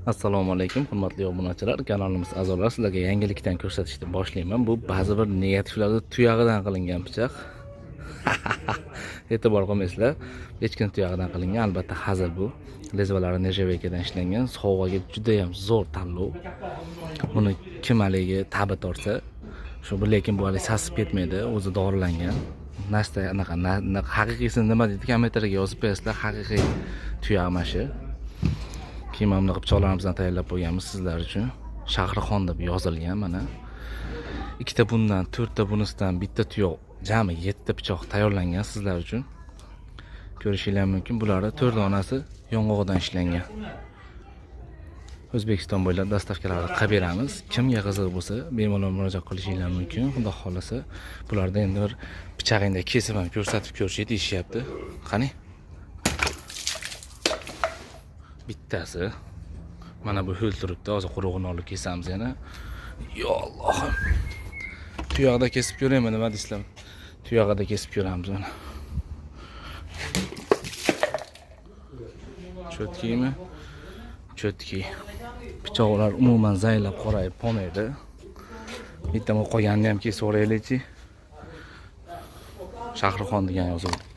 Assalomu alaykum, hurmatli obunachilar. Kanalimiz a'zolari, sizlarga yangilikdan ko'rsatishni boshlayman. Bu ba'zi bir negativlarda tuyog'idan qilingan pichoq. E'tibor qilmaysizlar. Echkim tuyog'idan qilingan, albatta hazil bu. Lezvalari nержавейкаdan ishlangan, sovg'aga juda ham zo'r tanlov. Buni kim haligi ta'bi tortsa, shu lekin bu hali sasib ketmaydi, o'zi dorilangan. Nasta anaqa haqiqiysini nima deydi, kommentarga yozib qo'yasizlar. Haqiqiy tuyoq mana shu. Keyin mana bunaqa pichoqlarimizni tayyorlab qo'yganmiz sizlar uchun. Shahrixon deb yozilgan mana. Ikkita bundan, 4 ta bunisidan, bitta tuyoq, jami 7 ta pichoq tayyorlangan sizlar uchun. Ko'rishingiz mumkin. Bularni 4 donasi yong'oqdan ishlangan. O'zbekiston bo'ylab dastavkalarni qilib beramiz. Kimga qiziq bo'lsa, bemalol murojaat qilishingiz mumkin. Xudo xolasa, bularda endi bir pichog'ingda kesib ham ko'rsatib ko'rishni deyishyapti. Qani? Bittasi. Mana bu ho'l turibdi. Hozir qurug'ini olib kesamiz yana. Yo Allohim. Tuyoqda kesib ko'raymi, nima deysizlar? Tuyog'ida kesib ko'ramiz mana. Cho'tkimi? Cho'tki. Pichoqlar umuman zaylab qorayib qolmaydi. Bitta qolganini ham kesib o'raylikchi. Shahrixon degan yozildi.